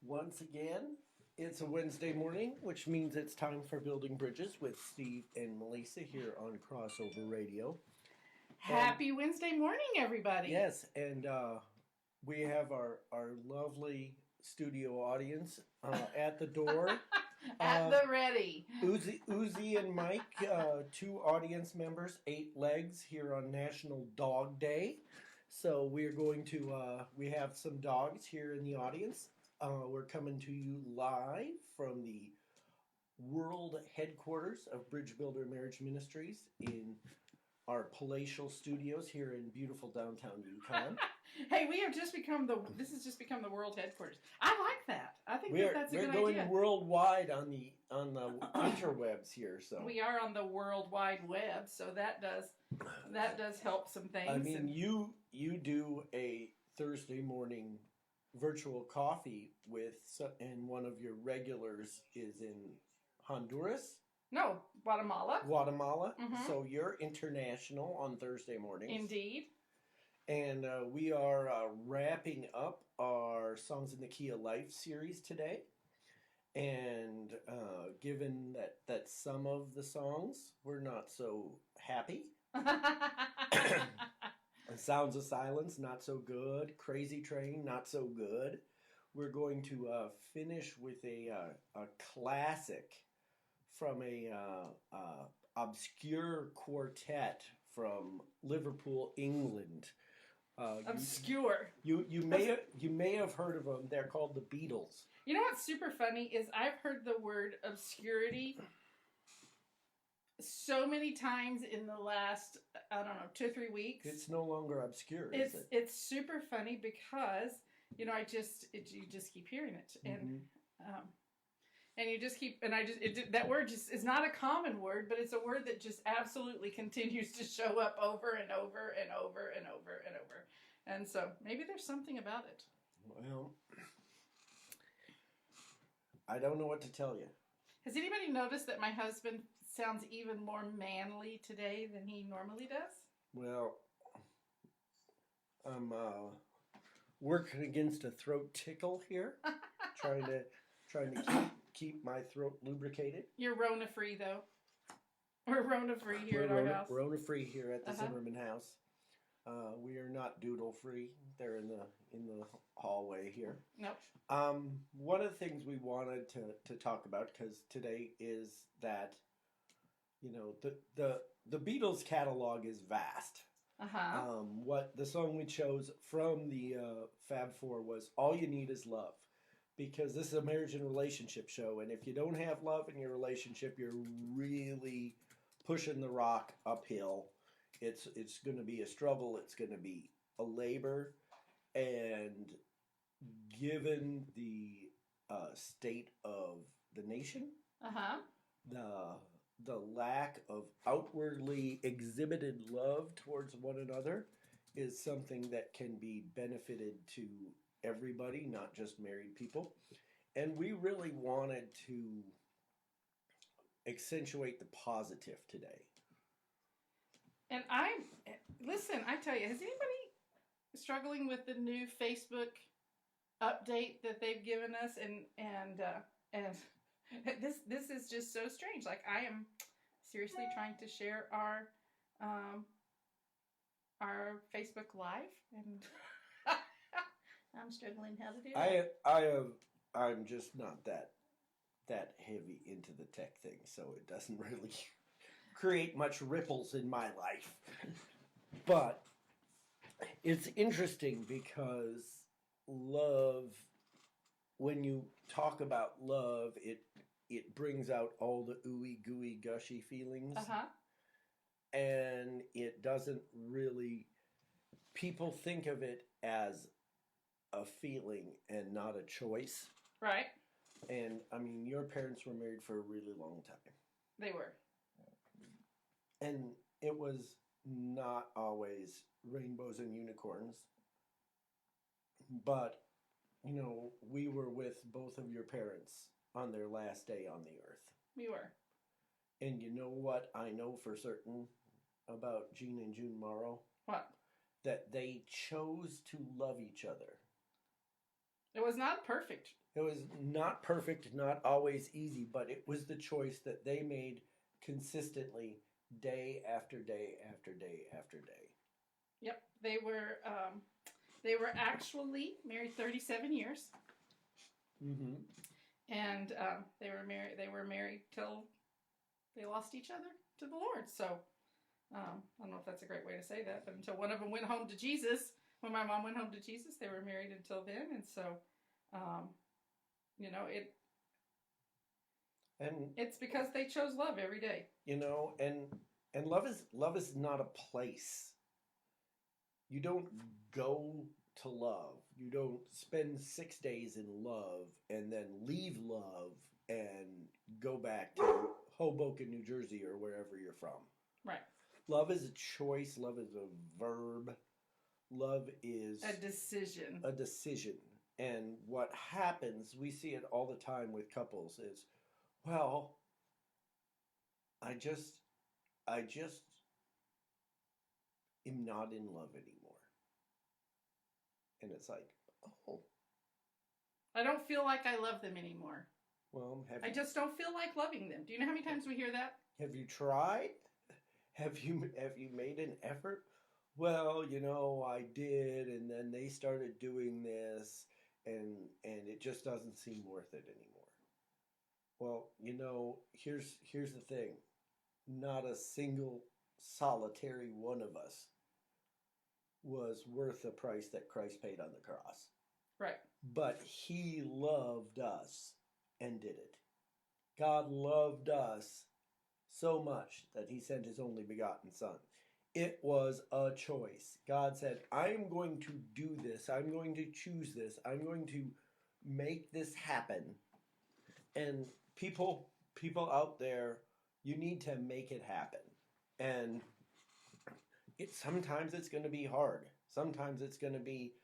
Once again, it's a Wednesday morning, which means it's time for Building Bridges with Steve and Melisa here on Crossover Radio. Happy Wednesday morning, everybody. Yes, and we have our lovely studio audience at the door. At the ready. Uzi and Mike, two audience members, 8 legs here on National Dog Day. So we're going to, we have some dogs here in the audience. We're coming to you live from the world headquarters of Bridge Builder Marriage Ministries in our palatial studios here in beautiful downtown Yukon. Hey, we have just become this has just become the world headquarters. I like that. I think that's a good idea. We're going worldwide on the interwebs here, so we are on the World Wide Web, so that does help some things. I mean, you do a Thursday morning virtual coffee and one of your regulars is in Honduras. No, Guatemala. Mm-hmm. So you're international on Thursday mornings. Indeed. And we are wrapping up our Songs in the Key of Life series today. And given that some of the songs were not so happy. Sounds of Silence, not so good. Crazy Train, not so good. We're going to finish with a classic from a obscure quartet from Liverpool, England. Obscure. You may have heard of them. They're called the Beatles. You know what's super funny is I've heard the word obscurity so many times in the last, 2 or 3 weeks. It's no longer obscure, is it? It's super funny because, you just keep hearing it. Mm-hmm. And you just keep, that word just is not a common word, but it's a word that just absolutely continues to show up over and over and over and over and over. And so maybe there's something about it. Well, I don't know what to tell you. Has anybody noticed that my husband sounds even more manly today than he normally does? Well, I'm working against a throat tickle here, trying to keep my throat lubricated. You're Rona-free, though. We're Rona-free here at our house. Rona-free here at the Zimmerman house. We are not doodle-free. They're in the hallway here. Nope. One of the things we wanted to talk about, because today is that, the Beatles catalog is vast. What the song we chose from the Fab Four was "All You Need Is Love," because this is a marriage and relationship show, and if you don't have love in your relationship, you're really pushing the rock uphill. It's going to be a struggle. It's going to be a labor, and given the state of the nation, the lack of outwardly exhibited love towards one another is something that can be benefited to everybody, not just married people. And we really wanted to accentuate the positive today. And I tell you, has anybody struggling with the new Facebook update that they've given us? And this is just so strange. Like, I am seriously trying to share our Facebook Live, and I'm struggling how to do that. I'm just not that heavy into the tech thing, so it doesn't really create much ripples in my life. But it's interesting because love, when you talk about love, it brings out all the ooey gooey gushy feelings. And it doesn't really, people think of it as a feeling and not a choice. Right. And I mean, your parents were married for a really long time. They were. And it was not always rainbows and unicorns. But, we were with both of your parents on their last day on the earth. We were. And you know what I know for certain about Gene and June Morrow? What? That they chose to love each other It was not perfect. It was not perfect, not always easy, but it was the choice that they made consistently, day after day after day after day. Yep, they were actually married 37 years. Mm-hmm. And they were married. They were married till they lost each other to the Lord. So I don't know if that's a great way to say that, but until one of them went home to Jesus, when my mom went home to Jesus, they were married until then. And so, you know, it's because they chose love every day. You know, and love is not a place. You don't go to love. You don't spend 6 days in love and then leave love and go back to Hoboken, New Jersey, or wherever you're from. Right. Love is a choice. Love is a verb. Love is a decision. A decision. And what happens, we see it all the time with couples, is, well, I just am not in love anymore. And it's like, oh. I don't feel like I love them anymore. Well, I just don't feel like loving them. Do you know how many times we hear that? Have you tried? Have you made an effort? Well, you know, I did, and then they started doing this, and it just doesn't seem worth it anymore. Well, you know, here's the thing. Not a single solitary one of us was worth the price that Christ paid on the cross. Right. But he loved us and did it. God loved us so much that he sent his only begotten Son. It was a choice. God said, I'm going to do this. I'm going to choose this. I'm going to make this happen. And people out there, you need to make it happen. And sometimes it's going to be hard. Sometimes it's going to be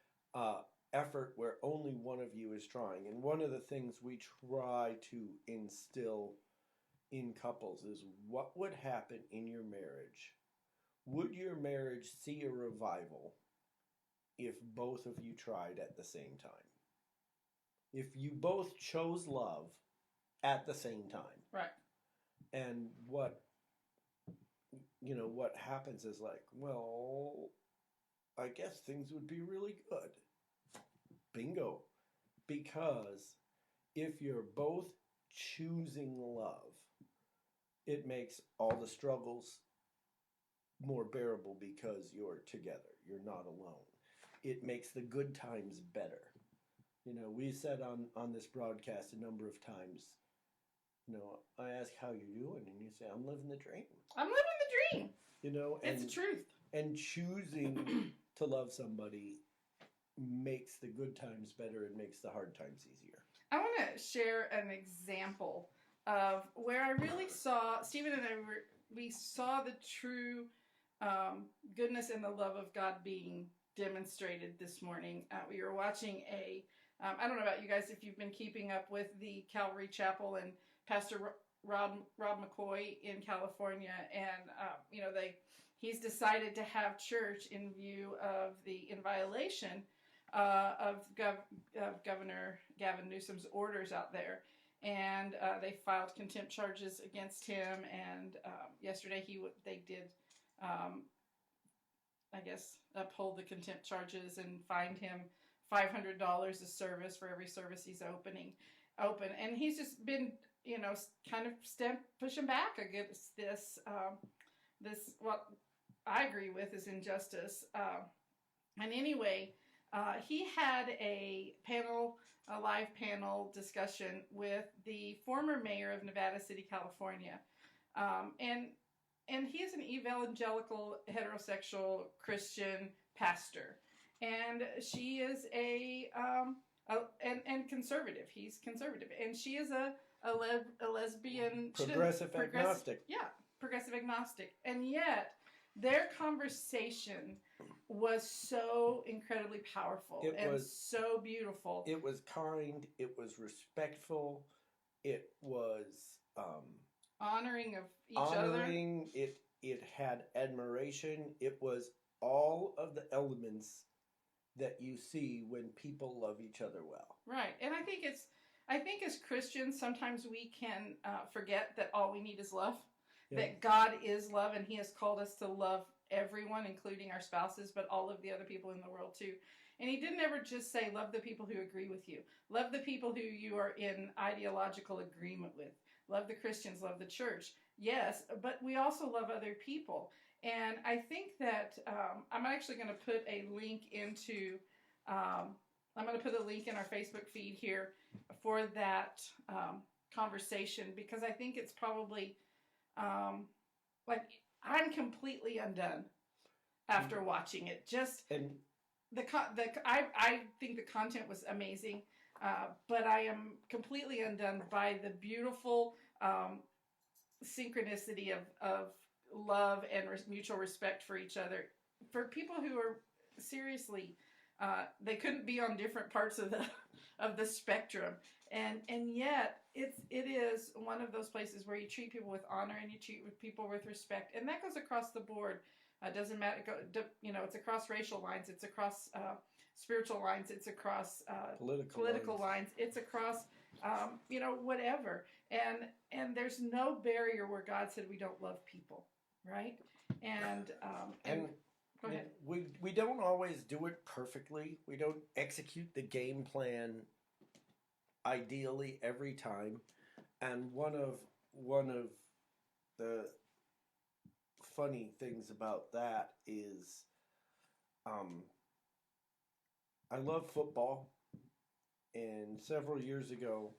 effort where only one of you is trying. And one of the things we try to instill in couples is, what would happen in your marriage? Would your marriage see a revival if both of you tried at the same time? If you both chose love at the same time. Right. And what happens is like, well, I guess things would be really good. Bingo. Because if you're both choosing love, it makes all the struggles more bearable because you're together. You're not alone. It makes the good times better. You know, we said on this broadcast a number of times, you know, I ask how you're doing, and you say, I'm living the dream. I'm living the dream. You know, it's the truth. And choosing to love somebody makes the good times better and makes the hard times easier. I want to share an example of where I really saw, Stephen and I we saw the true goodness and the love of God being demonstrated this morning. We were watching I don't know about you guys if you've been keeping up with the Calvary Chapel and Pastor Rob McCoy in California, and you know, he's decided to have church in violation of Governor Gavin Newsom's orders out there, and they filed contempt charges against him. And yesterday they did, I guess, uphold the contempt charges and fined him $500 a service for every service he's open. And he's just been, you know, kind of pushing back against this what I agree with is injustice. And anyway, he had a live panel discussion with the former mayor of Nevada City, California, and he is an evangelical heterosexual Christian pastor, and she is and conservative. He's conservative, and she is a lesbian, progressive agnostic. Yeah, progressive agnostic, and yet their conversation was so incredibly powerful. It was so beautiful. It was kind. It was respectful. It was honoring of each other. It had admiration. It was all of the elements that you see when people love each other well. Right. And I think as Christians, sometimes we can forget that all we need is love, that God is love, and He has called us to love everyone, including our spouses, but all of the other people in the world too. And He didn't ever just say, love the people who agree with you. Love the people who you are in ideological agreement with. Love the Christians, love the church. Yes, but we also love other people. And I think that I'm actually going to put a link into, I'm going to put a link in our Facebook feed here for that conversation, because I think it's probably, like, I'm completely undone after watching it. Just and I think the content was amazing, but I am completely undone by the beautiful synchronicity of love and mutual respect for each other, for people who are seriously, they couldn't be on different parts of the spectrum, and yet it is one of those places where you treat people with honor and you treat people with respect, and that goes across the board. Doesn't matter, it's across racial lines, it's across spiritual lines, it's across political lines, it's across whatever, and there's no barrier where God said we don't love people, right? And go ahead. We don't always do it perfectly. We don't execute the game plan ideally every time. And one of the funny things about that is, I love football, and several years ago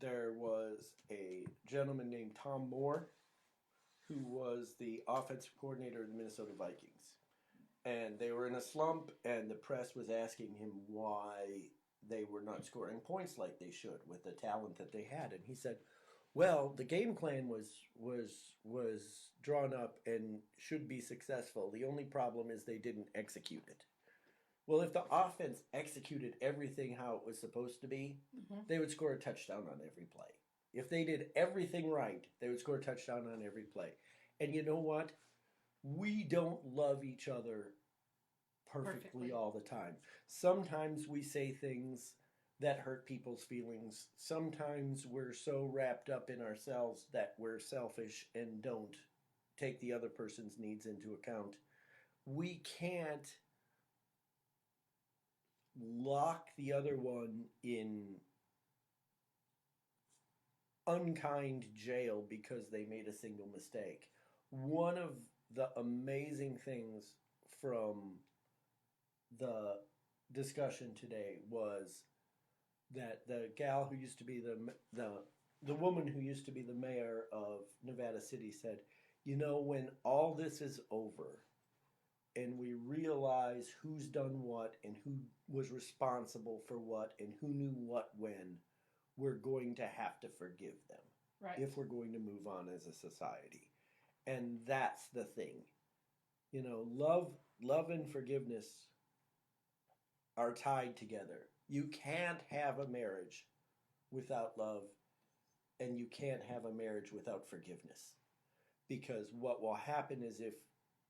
there was a gentleman named Tom Moore who was the offensive coordinator of the Minnesota Vikings. And they were in a slump, and the press was asking him why they were not scoring points like they should with the talent that they had. And he said, well, the game plan was drawn up and should be successful. The only problem is they didn't execute it. Well, if the offense executed everything how it was supposed to be, they would score a touchdown on every play. If they did everything right, they would score a touchdown on every play. And you know what? We don't love each other perfectly all the time. Sometimes we say things that hurt people's feelings. Sometimes we're so wrapped up in ourselves that we're selfish and don't take the other person's needs into account. We can't lock the other one in unkind jail because they made a single mistake. One of the amazing things from the discussion today was that the gal who used to be the woman who used to be the mayor of Nevada City said, when all this is over and we realize who's done what and who was responsible for what and who knew what when, we're going to have to forgive them, right, if we're going to move on as a society. And that's the thing. Love and forgiveness are tied together. You can't have a marriage without love, and you can't have a marriage without forgiveness. Because what will happen is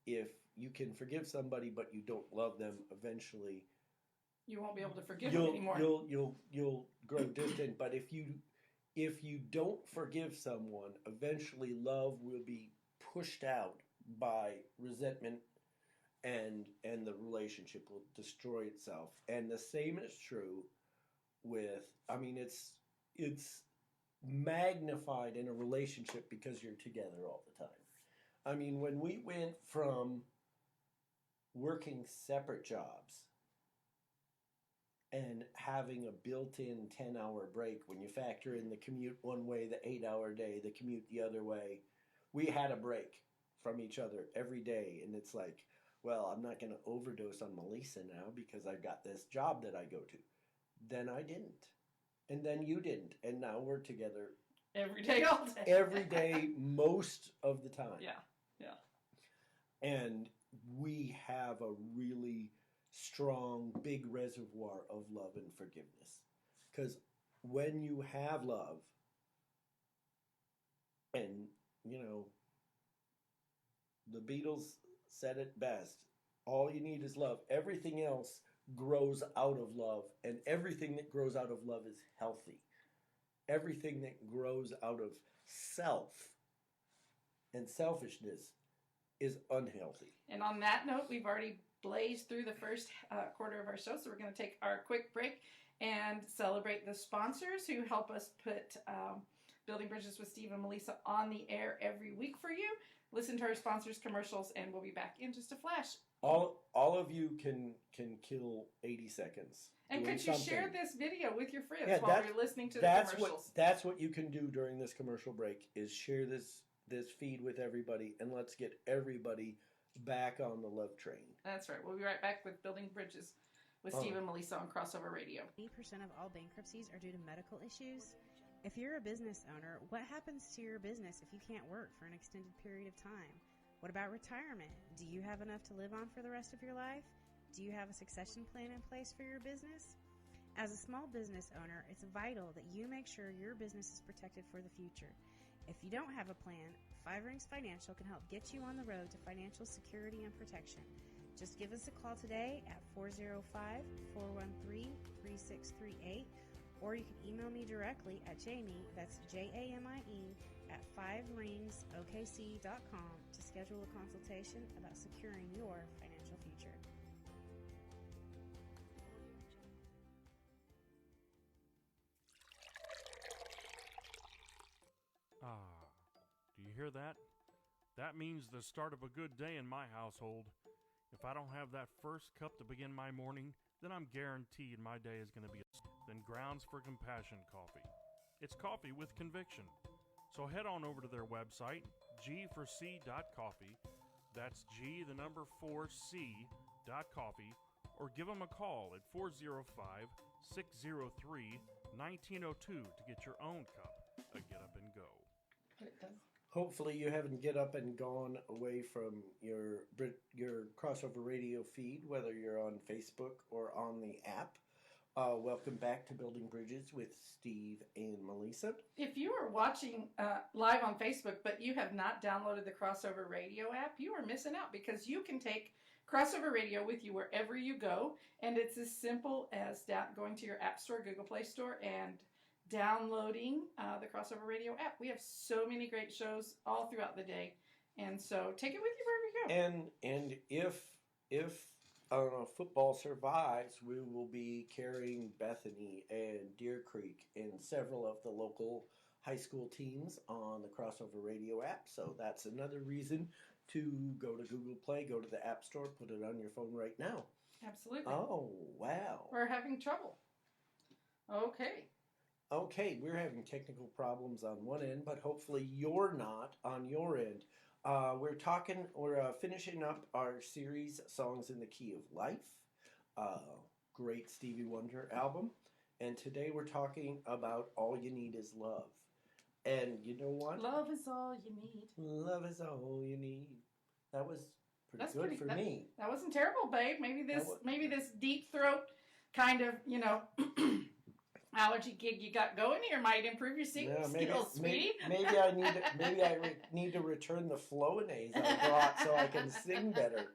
if you can forgive somebody but you don't love them, eventually you won't be able to forgive them anymore. You'll grow distant. But if you don't forgive someone, eventually love will be pushed out by resentment, and the relationship will destroy itself. And the same is true with, it's magnified in a relationship because you're together all the time. When we went from working separate jobs and having a built-in 10-hour break, when you factor in the commute one way, the 8-hour day, the commute the other way, we had a break from each other every day. And it's like, well, I'm not going to overdose on Melisa now because I've got this job that I go to. Then I didn't. And then you didn't. And now we're together. Every day, all day. Every day, most of the time. Yeah. And we have a really strong, big reservoir of love and forgiveness. Because when you have love, and, the Beatles said it best, all you need is love. Everything else grows out of love, and everything that grows out of love is healthy. Everything that grows out of self and selfishness is unhealthy. And on that note, we've already blazed through the first quarter of our show, so we're going to take our quick break and celebrate the sponsors who help us put Building Bridges with Steve and Melisa on the air every week for you. Listen to our sponsors' commercials, and we'll be back in just a flash. All of you can kill 80 seconds. And could you share this video with your friends while you're listening to the commercials? That's what you can do during this commercial break, is share this feed with everybody, and let's get everybody back on the love train. That's right. We'll be right back with Building Bridges with Steve and Melisa on Crossover Radio. 80% of all bankruptcies are due to medical issues. If you're a business owner, what happens to your business if you can't work for an extended period of time? What about retirement? Do you have enough to live on for the rest of your life? Do you have a succession plan in place for your business? As a small business owner, it's vital that you make sure your business is protected for the future. If you don't have a plan, Five Rings Financial can help get you on the road to financial security and protection. Just give us a call today at 405-413-3638, or you can email me directly at Jamie, that's Jamie, at 5ringsokc.com to schedule a consultation about securing your financial future. Do you hear that? That means the start of a good day in my household. If I don't have that first cup to begin my morning, then I'm guaranteed my day is going to be then Grounds for Compassion coffee. It's coffee with conviction. So head on over to their website, g4c.coffee. That's G, the number 4c.coffee, or give them a call at 405-603-1902 to get your own cup of Get Up and Go. Hopefully you haven't get up and gone away from your Crossover Radio feed, whether you're on Facebook or on the app. Welcome back to Building Bridges with Steve and Melisa. If you are watching live on Facebook, but you have not downloaded the Crossover Radio app, you are missing out, because you can take Crossover Radio with you wherever you go, and it's as simple as going to your App Store, Google Play Store, and downloading the Crossover Radio app. We have so many great shows all throughout the day, and so take it with you wherever you go. And if football survives, we will be carrying Bethany and Deer Creek and several of the local high school teams on the Crossover Radio app. So that's another reason to go to Google Play, go to the App Store, put it on your phone right now. Absolutely. Oh, wow. We're having trouble. Okay, we're having technical problems on one end, but hopefully you're not on your end. We're finishing up our series, Songs in the Key of Life, great Stevie Wonder album. And today we're talking about All You Need Is Love. And you know what? Love is all you need. Love is all you need. That was pretty good for me. That wasn't terrible, babe. Maybe this deep throat kind of, allergy gig you got going here might improve your singing skills, sweetie. Maybe I need to return the Flonase I brought so I can sing better.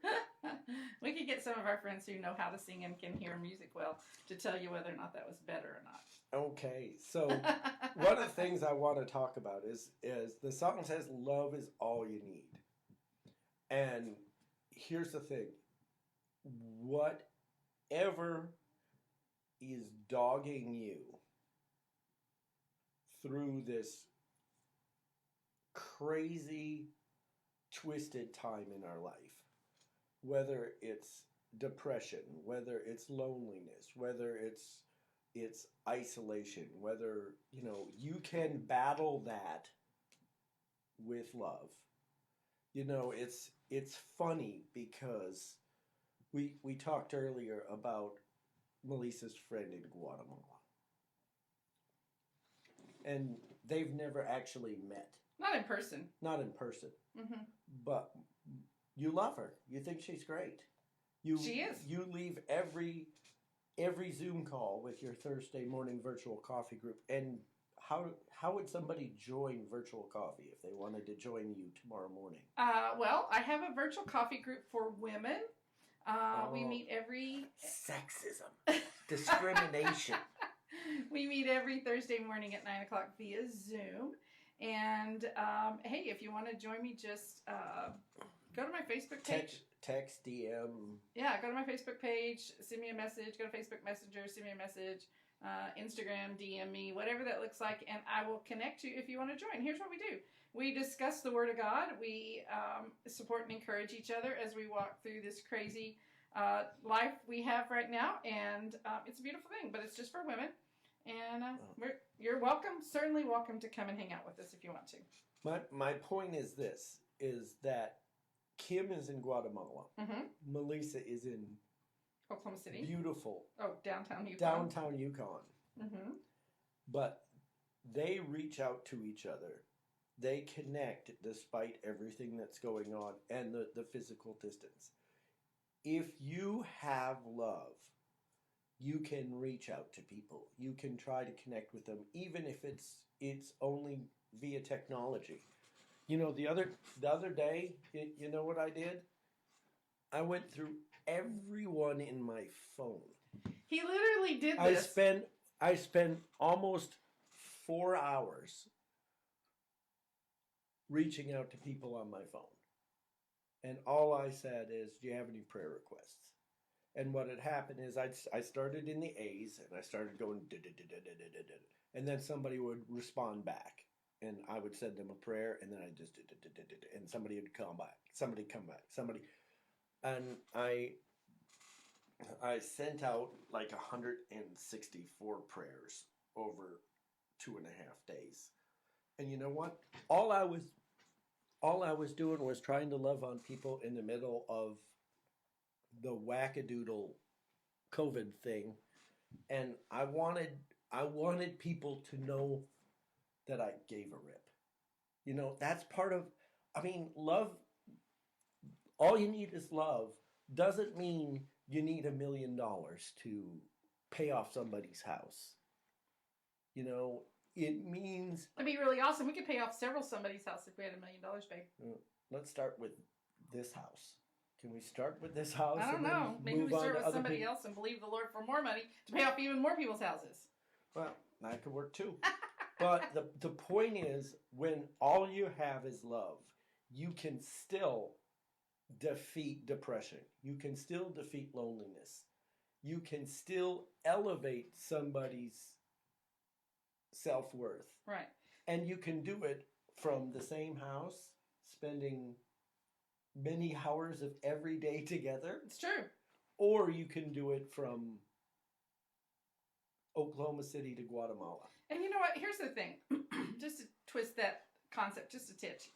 We could get some of our friends who know how to sing and can hear music well to tell you whether or not that was better or not. Okay, so one of the things I want to talk about is the song says love is all you need. And here's the thing. Whatever is dogging you through this crazy, twisted time in our life, whether it's depression, whether it's loneliness, whether it's isolation, whether, you can battle that with love. It's funny because we talked earlier about Melisa's friend in Guatemala. And they've never actually met. Not in person. Mm-hmm. But you love her. You think she's great. She is. You leave every Zoom call with your Thursday morning virtual coffee group. And how would somebody join virtual coffee if they wanted to join you tomorrow morning? Well, I have a virtual coffee group for women. We meet every... Sexism. Discrimination. We meet every Thursday morning at 9 o'clock via Zoom. And, hey, if you want to join me, just go to my Facebook page. Text, DM. Yeah, go to my Facebook page, send me a message, go to Facebook Messenger, send me a message, Instagram, DM me, whatever that looks like, and I will connect you if you want to join. Here's what we do. We discuss the Word of God. We support and encourage each other as we walk through this crazy life we have right now, and it's a beautiful thing, but it's just for women. And you're welcome, certainly welcome to come and hang out with us if you want to. My point is this, is that Kim is in Guatemala. Mm-hmm. Melisa is in Oklahoma City. Beautiful. Oh, downtown Yukon. Downtown Yukon. Mm-hmm. But they reach out to each other. They connect despite everything that's going on and the physical distance. If you have love, you can reach out to people. You can try to connect with them, even if it's only via technology. You know, the other day, you know what I did? I went through everyone in my phone. He literally did this. I spent almost 4 hours reaching out to people on my phone. And all I said is, do you have any prayer requests? And what had happened is I started in the A's and I started going and then somebody would respond back. And I would send them a prayer, and then I just and somebody would come back. And I sent out like 164 prayers over 2.5 days. And you know what? All I was doing was trying to love on people in the middle of the wackadoodle COVID thing, and I wanted people to know that I gave a rip. You know, that's part of, love, all you need is love, doesn't mean you need $1 million to pay off somebody's house. You know, it means... That'd be really awesome. We could pay off somebody's house if we had $1 million, babe. Let's start with this house. Can we start with this house? I don't know. Maybe we start with somebody else and believe the Lord for more money to pay off even more people's houses. Well, that could work too. But the point is, when all you have is love, you can still defeat depression. You can still defeat loneliness. You can still elevate somebody's self-worth. Right. And you can do it from the same house, spending many hours of every day together. It's true. Or you can do it from Oklahoma City to Guatemala. And you know what? Here's the thing. Just to twist that concept just a titch.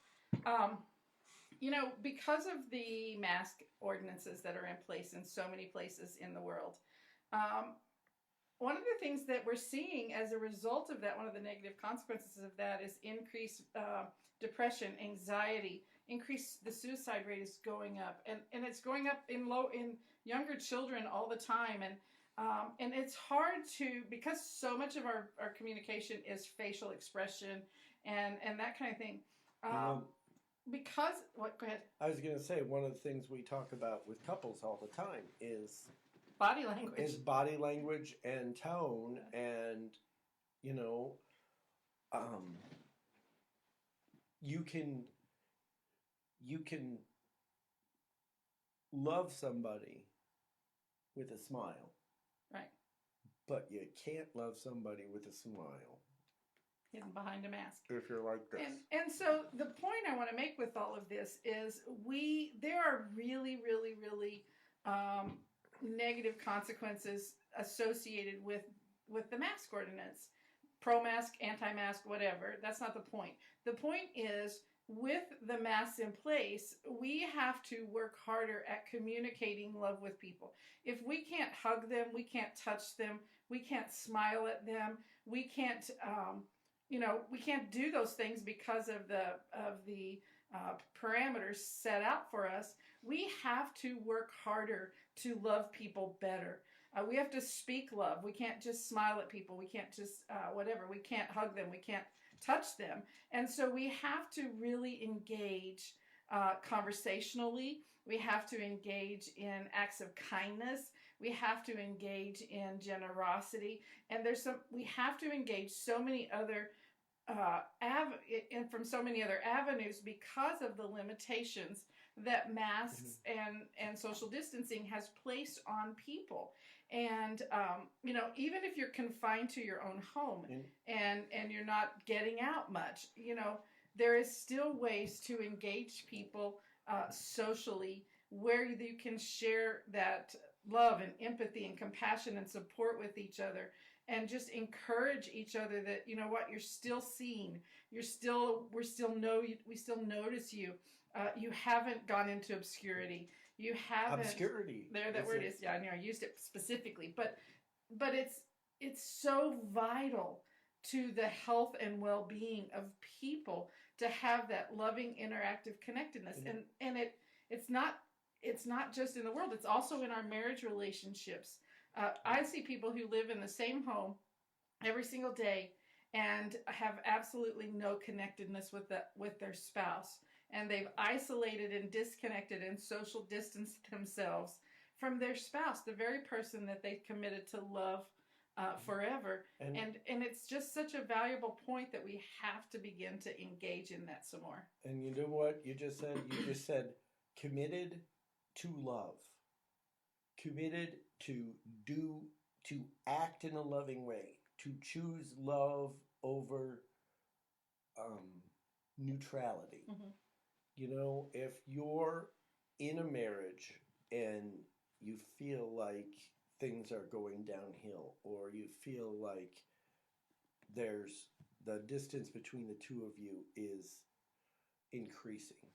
You know, because of the mask ordinances that are in place in so many places in the world, one of the things that we're seeing as a result of that, one of the negative consequences of that is increased depression, anxiety, the suicide rate is going up. And it's going up in younger children all the time. And it's hard because so much of our communication is facial expression and that kind of thing. Go ahead. I was going to say, one of the things we talk about with couples all the time is body language. Is body language and tone, and you know, you can love somebody with a smile. Right. But you can't love somebody with a smile hidden behind a mask. If you're like this. And so the point I want to make with all of this is there are really, really, really negative consequences associated with the mask ordinance. Pro-mask, anti-mask, whatever. That's not the point. The point is, with the masks in place, we have to work harder at communicating love with people. If we can't hug them, we can't touch them, we can't smile at them, we can't, we can't do those things because of the parameters set out for us. We have to work harder to love people better. We have to speak love. We can't just smile at people. We can't just whatever. We can't hug them. We can't touch them. And so we have to really engage conversationally We have to engage in acts of kindness. We have to engage in generosity. And we have to engage so many other from so many other avenues because of the limitations that masks and social distancing has placed on people. And even if you're confined to your own home and you're not getting out much, there is still ways to engage people socially where you can share that love and empathy and compassion and support with each other, and just encourage each other that, you know what, you're still seen. We still notice you. You haven't gone into obscurity. You haven't. Obscurity. That word is. Yeah, I know I used it specifically, but it's so vital to the health and well-being of people to have that loving, interactive connectedness, and it's not just in the world. It's also in our marriage relationships. I see people who live in the same home every single day and have absolutely no connectedness with their spouse. And they've isolated and disconnected and social distanced themselves from their spouse, the very person that they committed to love forever. And it's just such a valuable point that we have to begin to engage in that some more. And you know what you just said? You just said committed to love. Committed to act in a loving way, to choose love over neutrality. If you're in a marriage and you feel like things are going downhill, or you feel like there's the distance between the two of you is increasing,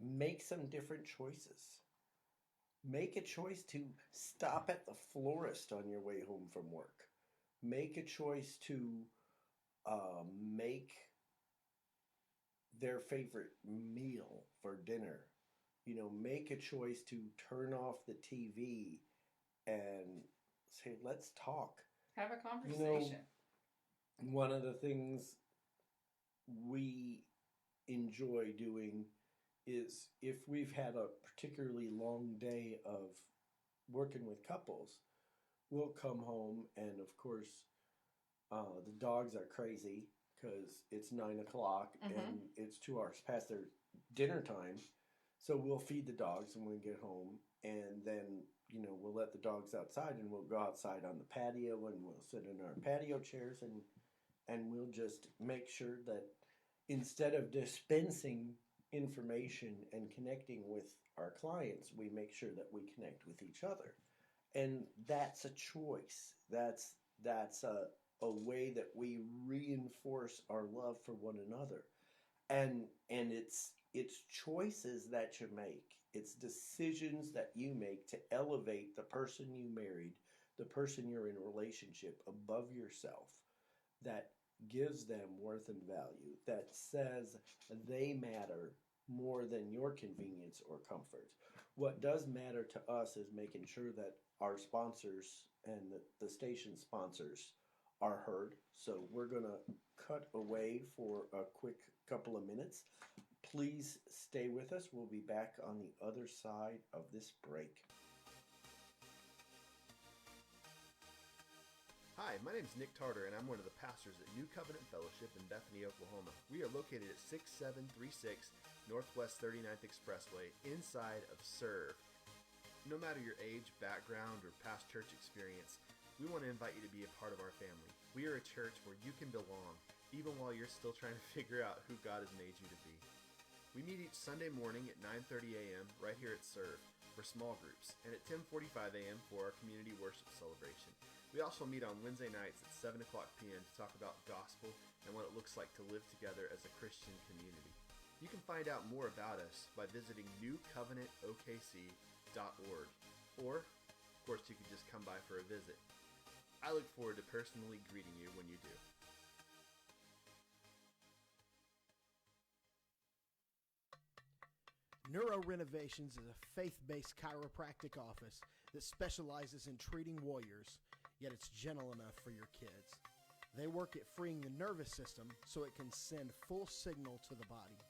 make some different choices. Make a choice to stop at the florist on your way home from work. Make a choice to make their favorite meal for dinner. Make a choice to turn off the TV and say, let's talk. Have a conversation. One of the things we enjoy doing is, if we've had a particularly long day of working with couples, we'll come home and, of course, the dogs are crazy because it's 9 o'clock and it's 2 hours past their dinner time. So we'll feed the dogs when we get home, and then, we'll let the dogs outside, and we'll go outside on the patio, and we'll sit in our patio chairs, and we'll just make sure that instead of dispensing information and connecting with our clients, we make sure that we connect with each other. And that's a choice. That's a way that we reinforce our love for one another. And it's choices that you make. It's decisions that you make to elevate the person you married, the person you're in a relationship, above yourself, that gives them worth and value, that says they matter more than your convenience or comfort. What does matter to us is making sure that our sponsors and the station sponsors are heard. So we're going to cut away for a quick couple of minutes. Please stay with us. We'll be back on the other side of this break. Hi, my name is Nick Tarter, and I'm one of the pastors at New Covenant Fellowship in Bethany, Oklahoma. We are located at 6736 Northwest 39th Expressway, inside of Serve. No matter your age, background, or past church experience, we want to invite you to be a part of our family. We are a church where you can belong, even while you're still trying to figure out who God has made you to be. We meet each Sunday morning at 9:30 a.m. right here at Serve for small groups, and at 10:45 a.m. for our community worship celebration. We also meet on Wednesday nights at 7 o'clock p.m. to talk about gospel and what it looks like to live together as a Christian community. You can find out more about us by visiting newcovenantokc.org, or, of course, you can just come by for a visit. I look forward to personally greeting you when you do. Neuro Renovations is a faith-based chiropractic office that specializes in treating warriors, yet it's gentle enough for your kids. They work at freeing the nervous system so it can send full signal to the body.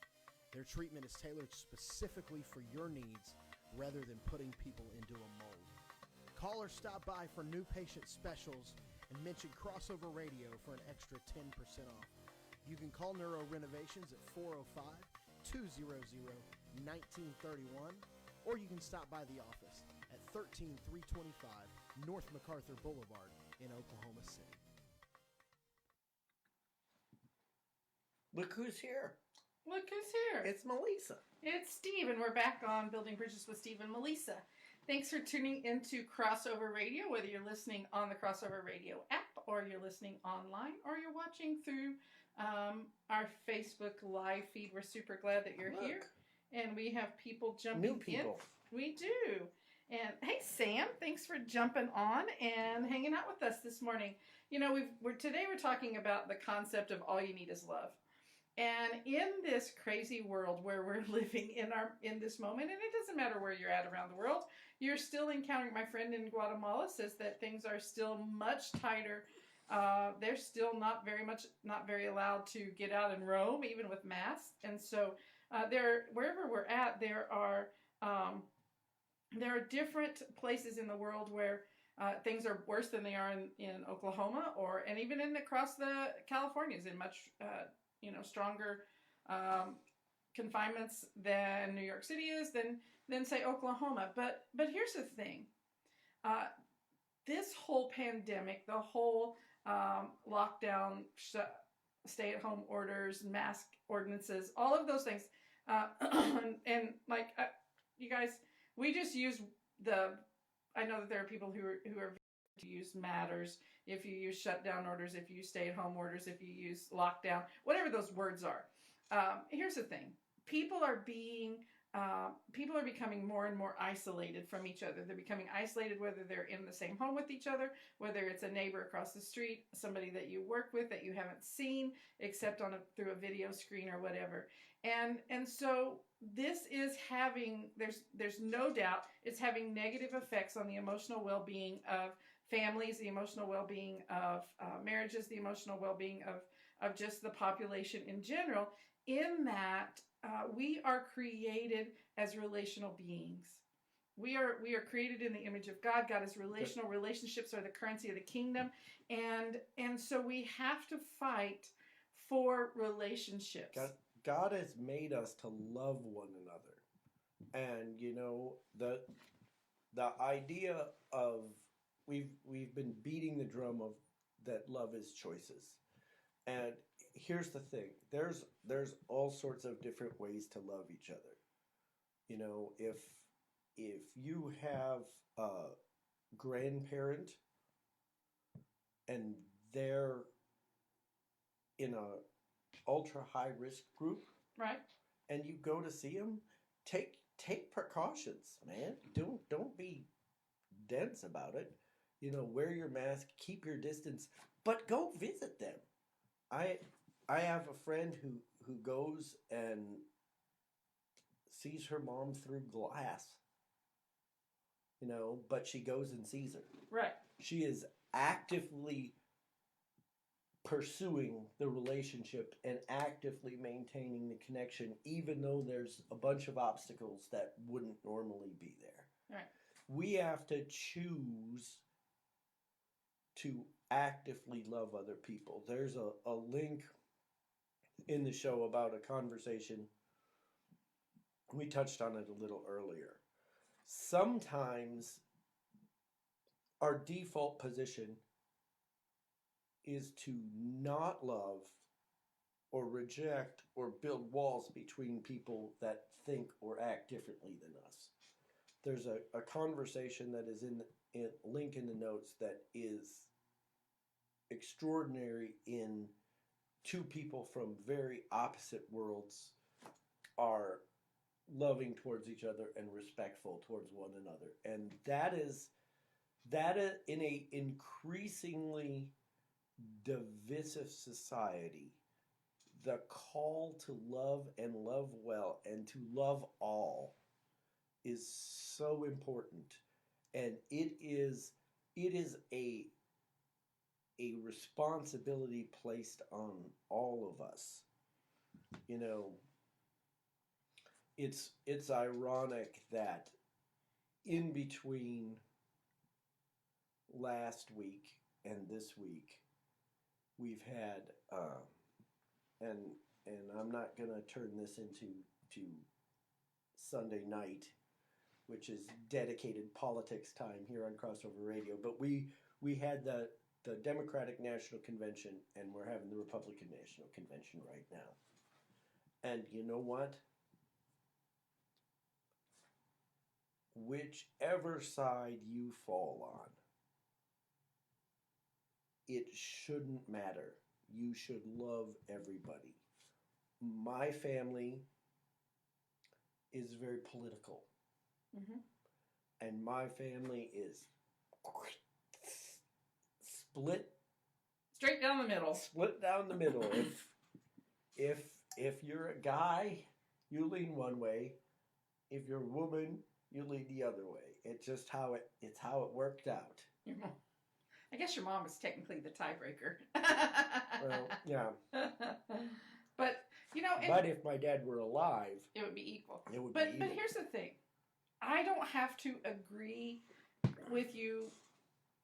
Their treatment is tailored specifically for your needs rather than putting people into a mold. Call or stop by for new patient specials and mention Crossover Radio for an extra 10% off. You can call Neuro Renovations at 405-200-1931, or you can stop by the office at 13325 North MacArthur Boulevard in Oklahoma City. Look who's here. Look who's here. It's Melisa. It's Steve, and we're back on Building Bridges with Steve and Melisa. Thanks for tuning into Crossover Radio, whether you're listening on the Crossover Radio app, or you're listening online, or you're watching through our Facebook live feed. We're super glad that you're here. And we have people jumping New people. in. We do. And hey, Sam, thanks for jumping on and hanging out with us this morning. You know, today we're talking about the concept of all you need is love. And in this crazy world where we're living in this moment, and it doesn't matter where you're at around the world, you're still encountering, my friend in Guatemala says that things are still much tighter. They're still not very allowed to get out and roam, even with masks. And so wherever we're at, there are different places in the world where things are worse than they are in Oklahoma, and even across the Californias in much stronger confinements than New York City is, than say Oklahoma. But here's the thing: this whole pandemic, the whole lockdown, stay-at-home orders, mask ordinances, all of those things, and you guys, we just use I know that there are people who are to use matters, if you use shutdown orders, if you use stay-at-home orders, if you use lockdown, whatever those words are. Here's the thing: people are becoming more and more isolated from each other. They're becoming isolated whether they're in the same home with each other, whether it's a neighbor across the street, somebody that you work with that you haven't seen except through a video screen or whatever. And so this is there's no doubt it's having negative effects on the emotional well-being of families, the emotional well-being of marriages, the emotional well-being of just the population in general, in that we are created as relational beings. We are created in the image of God. God is relational. Relationships are the currency of the kingdom. And so we have to fight for relationships. God has made us to love one another. And, the idea of we've been beating the drum of that love is choices. And here's the thing: there's all sorts of different ways to love each other. If you have a grandparent and they're in a ultra high risk group, right, and you go to see them, take precautions, man. Don't be dense about it. Wear your mask, keep your distance, but go visit them. I have a friend who goes and sees her mom through glass. But she goes and sees her. Right. She is actively pursuing the relationship and actively maintaining the connection, even though there's a bunch of obstacles that wouldn't normally be there. Right. We have to choose to actively love other people. There's a link in the show about a conversation. We touched on it a little earlier. Sometimes our default position is to not love or reject or build walls between people that think or act differently than us. There's a conversation that is in link in the notes that is extraordinary in two people from very opposite worlds are loving towards each other and respectful towards one another. And that is in a increasingly divisive society, the call to love and love well and to love all is so important. And it is a responsibility placed on all of us. it's ironic that in between last week and this week, we've had and I'm not gonna turn this into Sunday night, which is dedicated politics time here on Crossover Radio. But we had the Democratic National Convention, and we're having the Republican National Convention right now. And you know what? Whichever side you fall on, it shouldn't matter. You should love everybody. My family is very political. Mm-hmm. And my family is split straight down the middle. Split down the middle. If you're a guy, you lean one way. If you're a woman, you lean the other way. It's just how it worked out. I guess your mom is technically the tiebreaker. Well, yeah. But but if my dad were alive, it would be equal. It would be even. But here's the thing. I don't have to agree with you.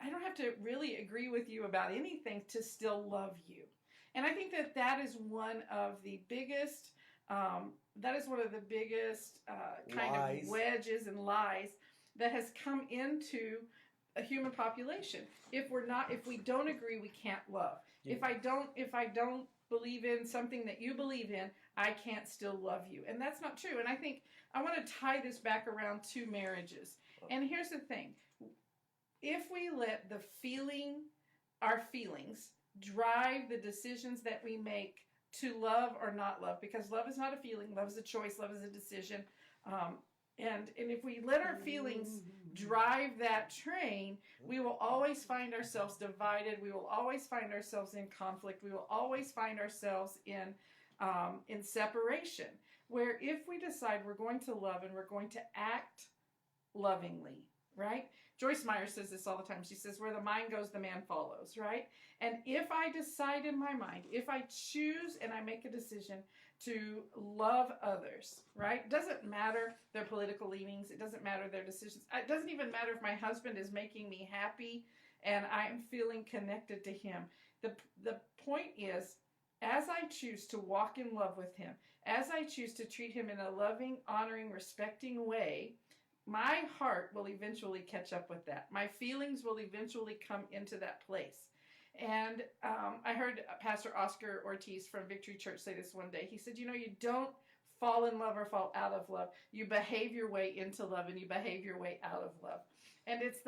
I don't have to really agree with you about anything to still love you. And I think that is one of the biggest kind lies. Of wedges and lies that has come into a human population. If we don't agree, we can't love. Yeah. If I don't believe in something that you believe in, I can't still love you. And that's not true. And I think I want to tie this back around to marriages. And here's the thing. If we let our feelings drive the decisions that we make to love or not love, because love is not a feeling, love is a choice, love is a decision. And if we let our feelings drive that train, we will always find ourselves divided. We will always find ourselves in conflict. We will always find ourselves in separation. Where if we decide we're going to love and we're going to act lovingly, right? Joyce Meyer says this all the time. She says, where the mind goes, the man follows, right? And if I decide in my mind, if I choose and I make a decision to love others, right? It doesn't matter their political leanings. It doesn't matter their decisions. It doesn't even matter if my husband is making me happy and I'm feeling connected to him. The point is, as I choose to walk in love with him, as I choose to treat him in a loving, honoring, respecting way, my heart will eventually catch up with that. My feelings will eventually come into that place. And I heard Pastor Oscar Ortiz from Victory Church say this one day. He said, you don't fall in love or fall out of love. You behave your way into love and you behave your way out of love. And it's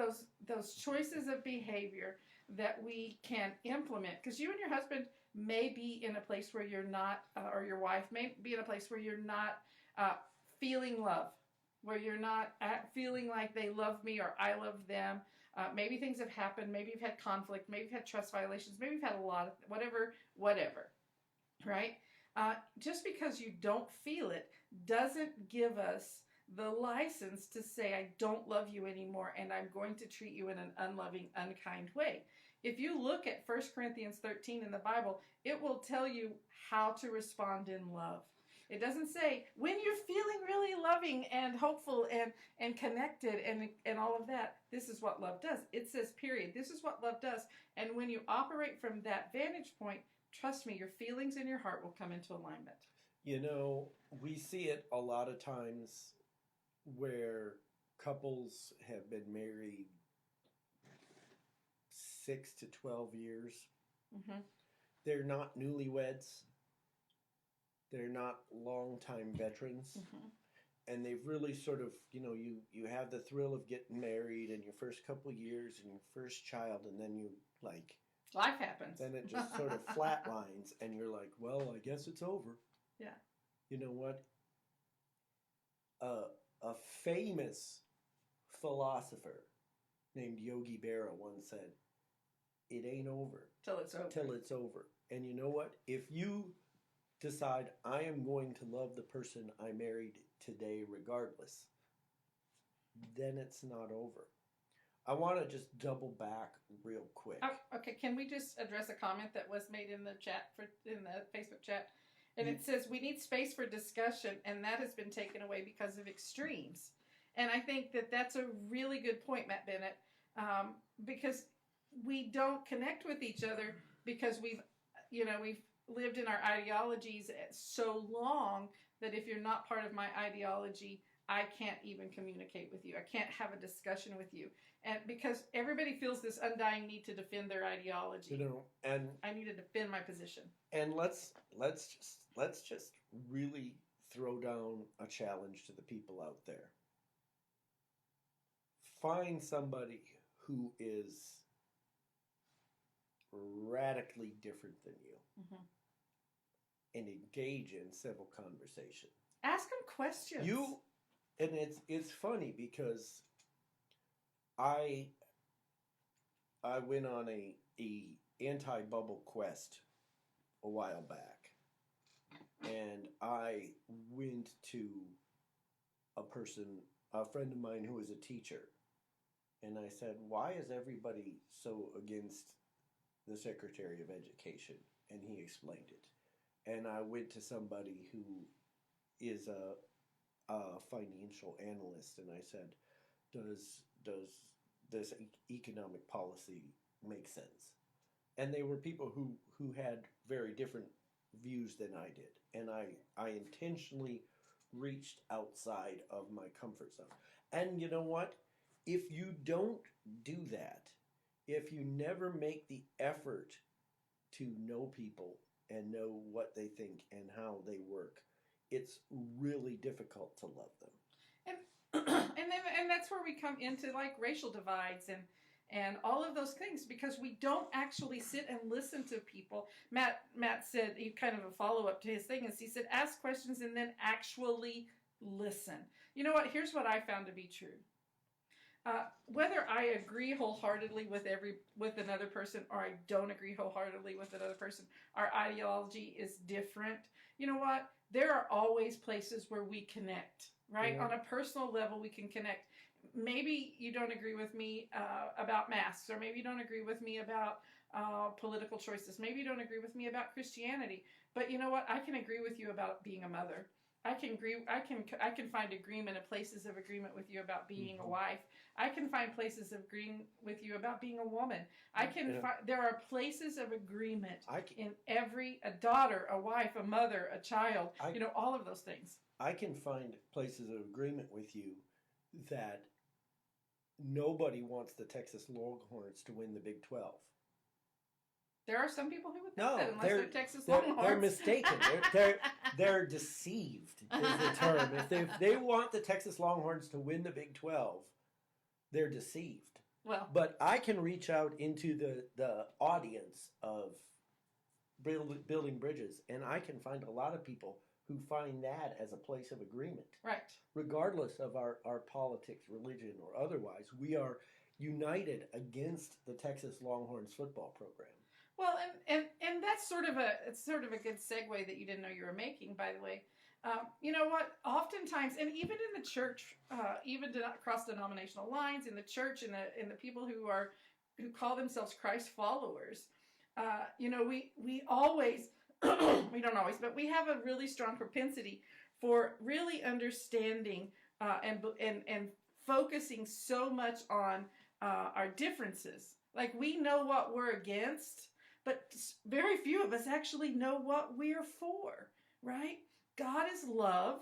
those choices of behavior that we can implement. Because you and your husband may be in a place where you're not, or your wife may be in a place where you're not feeling love, where you're not feeling like they love me or I love them. Maybe things have happened. Maybe you've had conflict. Maybe you've had trust violations. Maybe you've had a lot of whatever, right? Just because you don't feel it doesn't give us the license to say, I don't love you anymore and I'm going to treat you in an unloving, unkind way. If you look at 1 Corinthians 13 in the Bible, it will tell you how to respond in love. It doesn't say, when you're feeling really loving and hopeful and connected and all of that, this is what love does. It says, period. This is what love does. And when you operate from that vantage point, trust me, your feelings and your heart will come into alignment. We see it a lot of times where couples have been married 6 to 12 years. Mm-hmm. They're not newlyweds. They're not longtime veterans. Mm-hmm. And they've really sort of, you have the thrill of getting married in your first couple years and your first child, and then you life happens. Then it just sort of flatlines, and you're like, well, I guess it's over. Yeah. You know what? A famous philosopher named Yogi Berra once said, it ain't over. Till it's over. Till it's over. And you know what? If you decide I am going to love the person I married today regardless, then it's not over. I want to just double back real quick. Oh, okay, can we just address a comment that was made in the chat in the Facebook chat? And it says we need space for discussion, and that has been taken away because of extremes. And I think that that's a really good point, Matt Bennett, because we don't connect with each other because we've lived in our ideologies so long that if you're not part of my ideology, I can't even communicate with you. I can't have a discussion with you. And because everybody feels this undying need to defend their ideology. And I need to defend my position. And let's just really throw down a challenge to the people out there. Find somebody who is radically different than you, and engage in civil conversation. Ask them questions. And it's funny because I went on a anti-bubble quest a while back, and I went to a friend of mine who was a teacher, and I said, why is everybody so against the Secretary of Education? And he explained it. And I went to somebody who is a financial analyst, and I said, does this economic policy make sense? And they were people who had very different views than I did. And I intentionally reached outside of my comfort zone. And you know what? If you don't do that, if you never make the effort to know people and know what they think and how they work, it's really difficult to love them. And that's where we come into like racial divides and all of those things, because we don't actually sit and listen to people. Matt said, he kind of a follow-up to his thing is he said, ask questions and then actually listen. You know what? Here's what I found to be true. Whether I agree wholeheartedly with another person or I don't agree wholeheartedly with another person, our ideology is different. You know what? There are always places where we connect, right? Yeah. On a personal level, we can connect. Maybe you don't agree with me about masks, or maybe you don't agree with me about political choices. Maybe you don't agree with me about Christianity. But you know what? I can agree with you about being a mother. I can find agreement and places of agreement with you about being a wife. I can find places of agreeing with you about being a woman. There are places of agreement in a daughter, a wife, a mother, a child, all of those things. I can find places of agreement with you that nobody wants the Texas Longhorns to win the Big 12. There are some people who would think that unless they're Texas Longhorns. They're mistaken. They're deceived is the term. If they want the Texas Longhorns to win the Big 12, they're deceived. Well, but I can reach out into the audience of building bridges, and I can find a lot of people who find that as a place of agreement. Right. Regardless of our politics, religion, or otherwise, we are united against the Texas Longhorns football program. Well, and that's sort of a good segue that you didn't know you were making, by the way. You know what? Oftentimes, and even in the church, even across denominational lines, in the church, in the people who call themselves Christ followers, we always, we don't always, but we have a really strong propensity for really understanding and focusing so much on our differences. Like, we know what we're against, but very few of us actually know what we're for, right? God is love,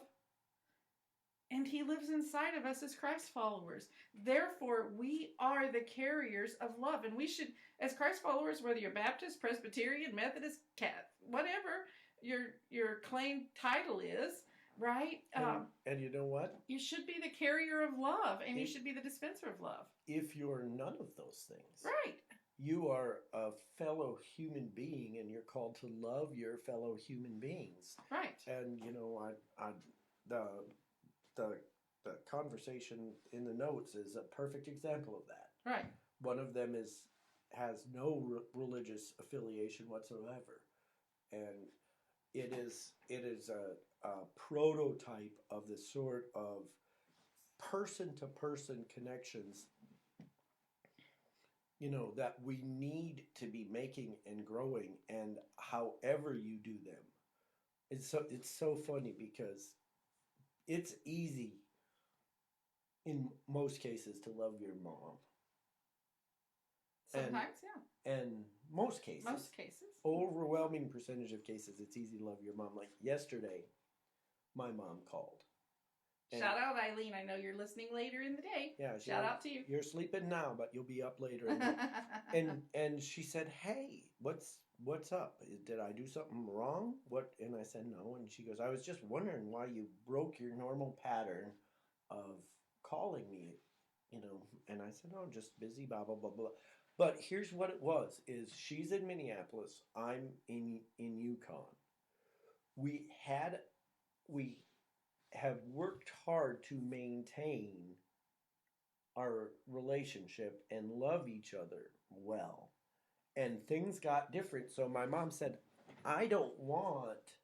and he lives inside of us as Christ followers. Therefore, we are the carriers of love, and we should, as Christ followers, whether you're Baptist, Presbyterian, Methodist, whatever your claimed title is, right? And you know what? You should be the carrier of love, and you should be the dispenser of love. If you're none of those things. Right. You are a fellow human being, and you're called to love your fellow human beings. Right. And the conversation in the notes is a perfect example of that. Right. One of them has no religious affiliation whatsoever, and it is a prototype of the sort of person-to-person connections that we need to be making and growing, and however you do them, it's so funny because it's easy in most cases to love your mom. Sometimes, yeah. And most cases. Overwhelming percentage of cases, it's easy to love your mom. Like yesterday, my mom called. Shout out, Eileen. I know you're listening later in the day. Yeah. Shout out to you. You're sleeping now, but you'll be up later. And she said, "Hey, what's up? Did I do something wrong?" And I said, "No." And she goes, "I was just wondering why you broke your normal pattern of calling me, you know." And I said, "Oh, just busy, blah, blah, blah, blah." But here's what it was, is she's in Minneapolis. I'm in Yukon. We have worked hard to maintain our relationship and love each other well. And things got different. So my mom said, "I don't want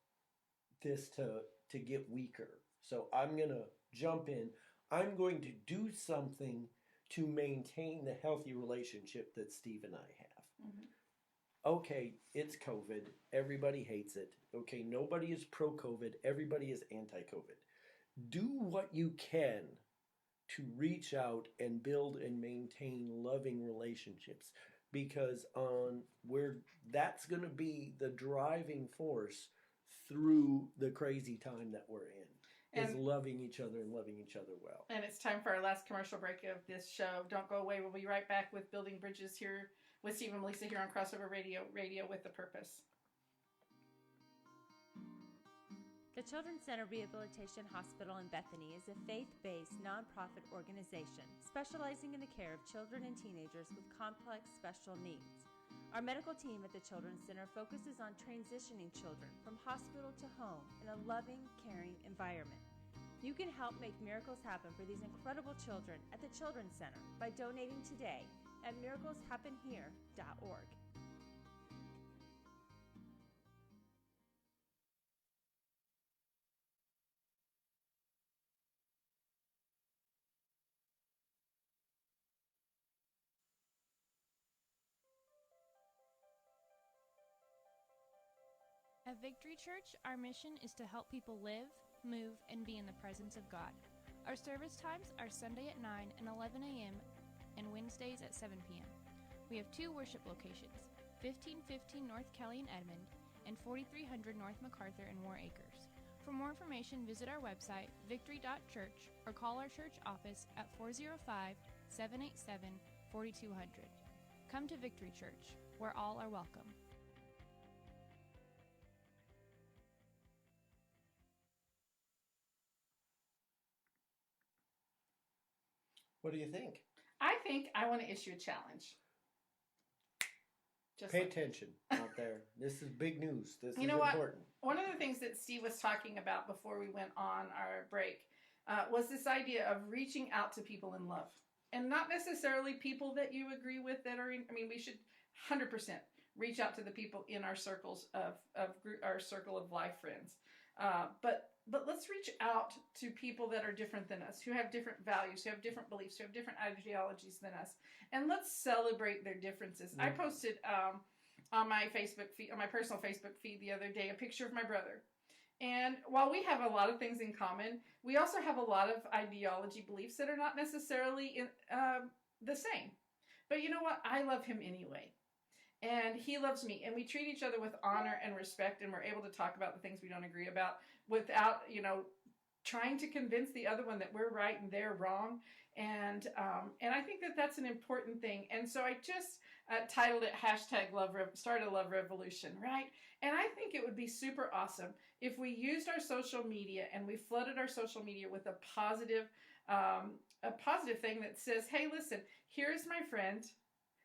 this to get weaker. So I'm going to jump in. I'm going to do something to maintain the healthy relationship that Steve and I have." Mm-hmm. Okay, it's COVID. Everybody hates it. Okay, nobody is pro-COVID. Everybody is anti-COVID. Do what you can to reach out and build and maintain loving relationships, because that's going to be the driving force through the crazy time that we're in, is loving each other and loving each other well. And it's time for our last commercial break of this show. Don't go away. We'll be right back with Building Bridges here with Steve and Melisa here on Crossover Radio with a Purpose. The Children's Center Rehabilitation Hospital in Bethany is a faith-based nonprofit organization specializing in the care of children and teenagers with complex special needs. Our medical team at the Children's Center focuses on transitioning children from hospital to home in a loving, caring environment. You can help make miracles happen for these incredible children at the Children's Center by donating today at miracleshappenhere.org. At Victory Church, our mission is to help people live, move, and be in the presence of God. Our service times are Sunday at 9 and 11 a.m. and Wednesdays at 7 p.m. We have two worship locations, 1515 North Kelly in Edmond and 4300 North MacArthur in War Acres. For more information, visit our website, victory.church, or call our church office at 405-787-4200. Come to Victory Church, where all are welcome. What do you think? I think I want to issue a challenge. Pay attention out there. This is big news. This is important. One of the things that Steve was talking about before we went on our break was this idea of reaching out to people in love. And not necessarily people that you agree with that are in, we should 100% reach out to the people in our circles our circle of life friends. But let's reach out to people that are different than us, who have different values, who have different beliefs, who have different ideologies than us, and let's celebrate their differences. Mm-hmm. I posted on my Facebook feed, on my personal Facebook feed the other day, a picture of my brother. And while we have a lot of things in common, we also have a lot of ideology beliefs that are not necessarily the same. But you know what? I love him anyway. And he loves me, and we treat each other with honor and respect, and we're able to talk about the things we don't agree about without, trying to convince the other one that we're right and they're wrong. And I think that that's an important thing. And so I just titled it Start a Love Revolution, right? And I think it would be super awesome if we used our social media and we flooded our social media with a positive thing that says, hey, listen, here's my friend.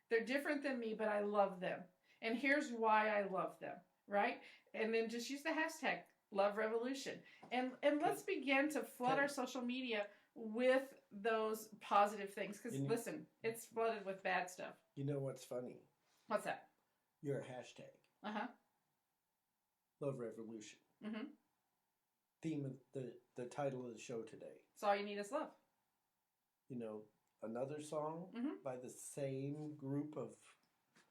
They're different than me, but I love them. And here's why I love them, right? And then just use the hashtag Love Revolution. And let's begin to flood our social media with those positive things. Because listen, it's flooded with bad stuff. You know what's funny? What's that? Your hashtag. Uh-huh. Love Revolution. Mm-hmm. Theme of the title of the show today. So all you need is love. Another song by the same group of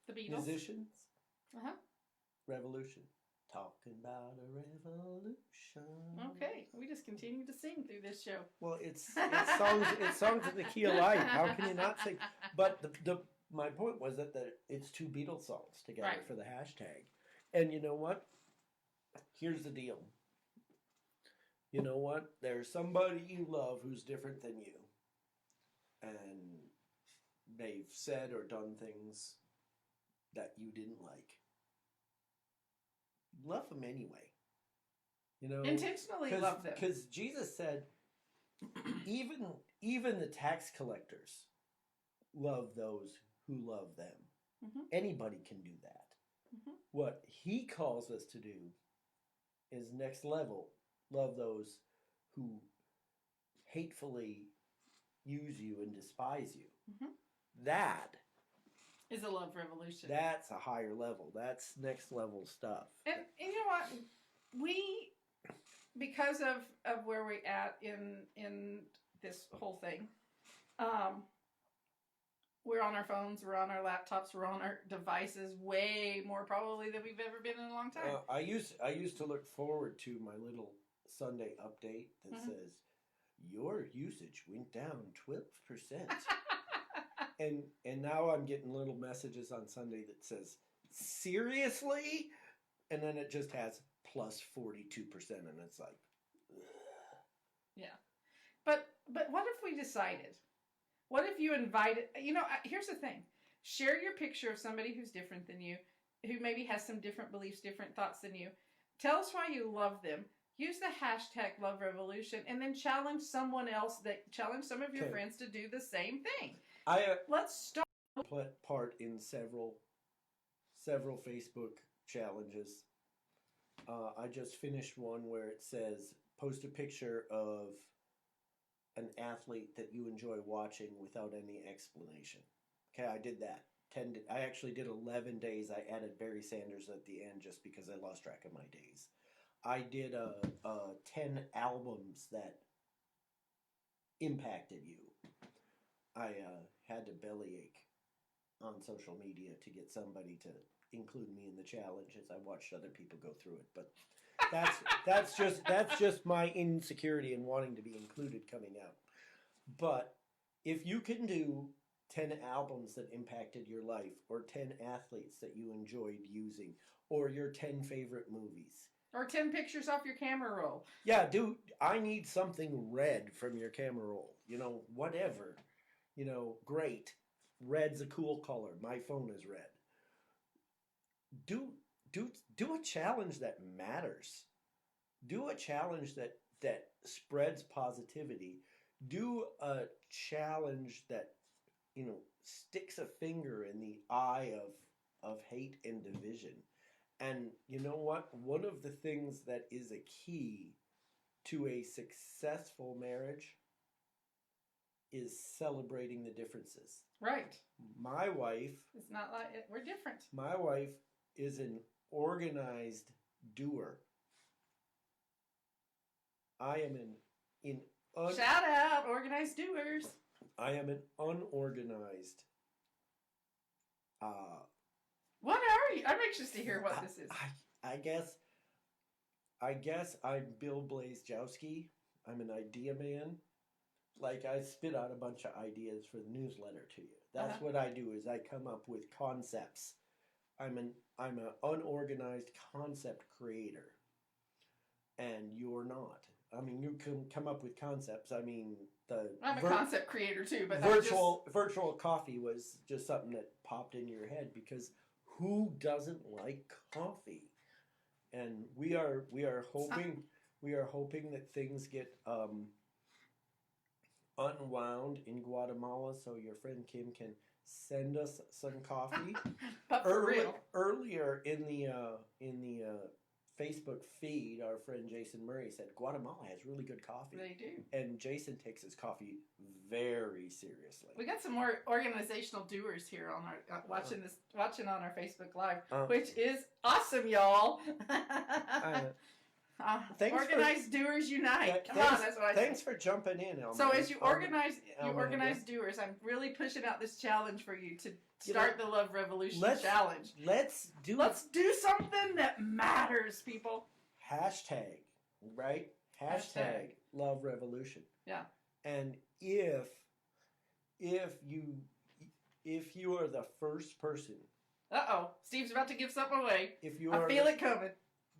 the Beatles musicians. Uh-huh. Revolution. Talking about a revolution. Okay, we just continue to sing through this show. Well, it's songs in the key of life. How can you not sing? But my point was that it's two Beatles songs together for the hashtag. And you know what? Here's the deal. You know what? There's somebody you love who's different than you. And they've said or done things that you didn't like. Love them anyway. You know, intentionally love them. Because Jesus said, even the tax collectors love those who love them. Mm-hmm. Anybody can do that. Mm-hmm. What he calls us to do is next level. Love those who hatefully use you and despise you. Mm-hmm. That is a love revolution. That's a higher level. That's next level stuff. And you know what? We, because of where we're at in this whole thing, we're on our phones, we're on our laptops, we're on our devices way more probably than we've ever been in a long time. I used to look forward to my little Sunday update that says, your usage went down 12%. And now I'm getting little messages on Sunday that says, seriously? And then it just has plus 42%, and it's like, ugh. Yeah. But what if we decided? What if you invited, here's the thing. Share your picture of somebody who's different than you, who maybe has some different beliefs, different thoughts than you. Tell us why you love them. Use the hashtag Love Revolution, and then challenge someone else, challenge some of your friends to do the same thing. Let's start. Part in several Facebook challenges. I just finished one where it says, post a picture of an athlete that you enjoy watching without any explanation. Okay, I did that. I actually did 11 days. I added Barry Sanders at the end just because I lost track of my days. I did 10 albums that impacted you. I had to bellyache on social media to get somebody to include me in the challenge as I watched other people go through it. But that's just my insecurity in wanting to be included coming out. But if you can do 10 albums that impacted your life, or 10 athletes that you enjoyed using, or your 10 favorite movies, or 10 pictures off your camera roll. Yeah, dude, I need something red from your camera roll. Whatever. Great. Red's a cool color. My phone is red. Do a challenge that matters. Do a challenge that spreads positivity. Do a challenge that, sticks a finger in the eye of hate and division. And you know what? One of the things that is a key to a successful marriage is celebrating the differences. Right. My wife... It's not like... We're different. My wife is an organized doer. I am Shout out, organized doers. I am an unorganized... What are you? I'm anxious to hear what this is. I guess I'm Bill Blazejowski. I'm an idea man. Like, I spit out a bunch of ideas for the newsletter to you. That's what I do, is I come up with concepts. I'm an unorganized concept creator. And you're not. I mean, you can come up with concepts. I mean, I'm a concept creator too, but virtual coffee was just something that popped in your head, because who doesn't like coffee? And we are hoping that things get unwound in Guatemala, so your friend Kim can send us some coffee. But for real. Earlier in the Facebook feed, our friend Jason Murray said Guatemala has really good coffee. They do. And Jason takes his coffee very seriously. We got some more organizational doers here on our watching on our Facebook Live, which is awesome, y'all. Organized doers unite. Come on, that's what I Thanks say. for jumping in, Elmer. So as you organize doers, I'm really pushing out this challenge for you to start the Love Revolution challenge. Let's do something that matters, people. Hashtag, right? Hashtag Love Revolution. Yeah. And if you are the first person. Steve's about to give something away. I feel it coming.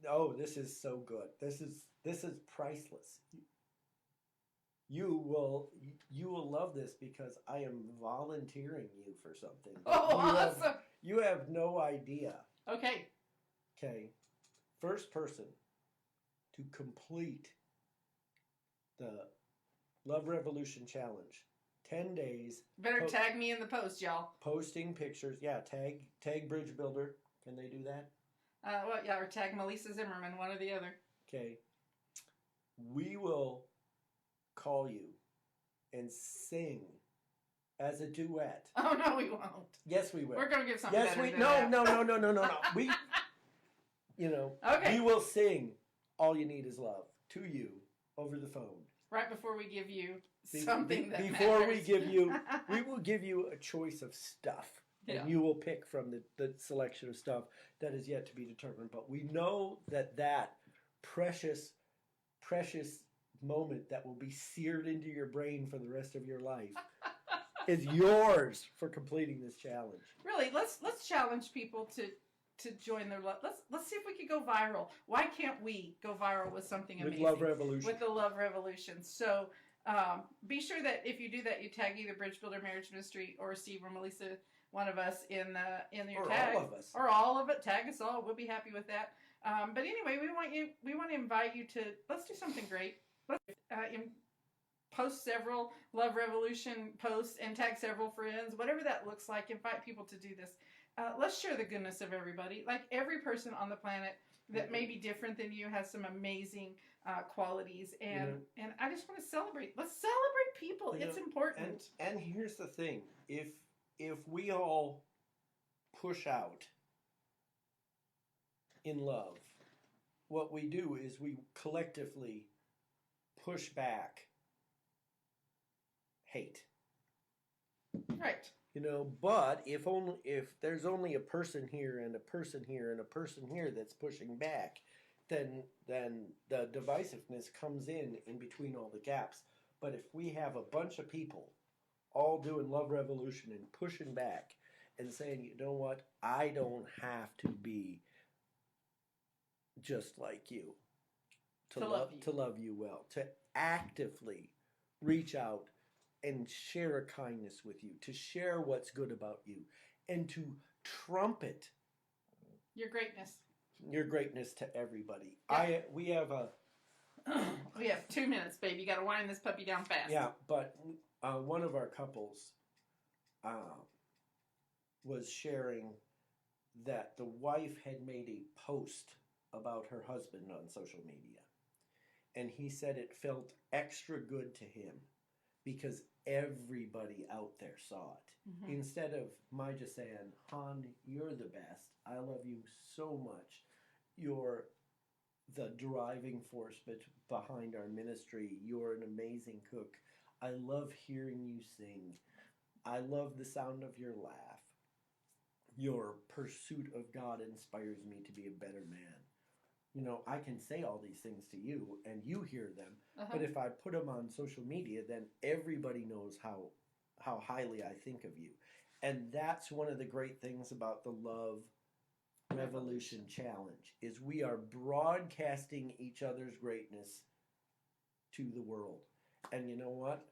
Oh, this is so good. This is priceless. You will love this because I am volunteering you for something. Awesome. You have no idea. Okay. First person to complete the Love Revolution Challenge. 10 days. Better tag me in the post, y'all. Posting pictures. Yeah, tag Bridge Builder. Can they do that? Or tag Melisa Zimmerman, one or the other. Okay. We will call you and sing as a duet. Oh, no, we won't. Yes, we will. We're going to give something better than No. that. We, okay. We will sing All You Need Is Love to you over the phone. Right before we give you something that before matters. we will give you a choice of stuff. And you will pick from the selection of stuff that is yet to be determined. But we know that precious moment that will be seared into your brain for the rest of your life is yours for completing this challenge. Really, let's challenge people to join their love. Let's see if we could go viral. Why can't we go viral with something amazing? With Love Revolution. With the Love Revolution. So be sure that if you do that, you tag either Bridge Builder Marriage Ministry or Steve or Melisa, one of us in your or tag. All of us. Or all of it. Tag us all. We'll be happy with that. But anyway, we want to invite you to, let's do something great. Let's post several Love Revolution posts and tag several friends, whatever that looks like. Invite people to do this. Let's share the goodness of everybody. Like every person on the planet that may be different than you has some amazing qualities, and I just want to celebrate. Let's celebrate people. It's important. And here's the thing: if we all push out in love, what we do is we collectively push back hate. Right. But if there's only a person here and a person here and a person here that's pushing back, then the divisiveness comes in between all the gaps. But if we have a bunch of people all doing Love Revolution and pushing back and saying, you know what, I don't have to be just like you to love you well, to actively reach out and share a kindness with you, to share what's good about you, and to trumpet your greatness to everybody. Yeah. We have 2 minutes, babe. You got to wind this puppy down fast. Yeah, but one of our couples was sharing that the wife had made a post about her husband on social media, and he said it felt extra good to him because everybody out there saw it. Mm-hmm. Instead of my just saying, "Hon, you're the best. I love you so much. You're the driving force behind our ministry. You're an amazing cook. I love hearing you sing. I love the sound of your laugh. Your pursuit of God inspires me to be a better man." I can say all these things to you and you hear them, but if I put them on social media, then everybody knows how highly I think of you. And that's one of the great things about the Love Revolution Challenge is we are broadcasting each other's greatness to the world. And you know what?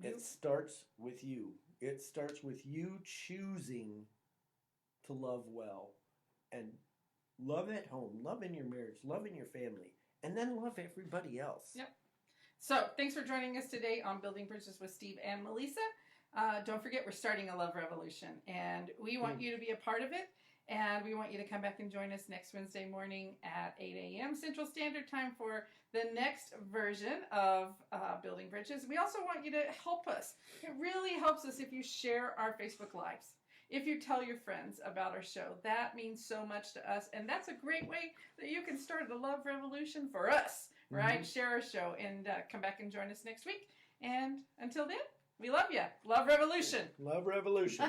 It starts with you. It starts with you choosing to love well and love at home, love in your marriage, love in your family, and then love everybody else. Yep. So, thanks for joining us today on Building Bridges with Steve and Melisa. Don't forget, we're starting a Love Revolution, and we want you to be a part of it, and we want you to come back and join us next Wednesday morning at 8 a.m. Central Standard Time for the next version of Building Bridges. We also want you to help us. It really helps us if you share our Facebook Lives. if you tell your friends about our show. That means so much to us, and that's a great way that you can start the love revolution for us, right? Share our show, and come back and join us next week. And until then, we love you. Love revolution. Love revolution.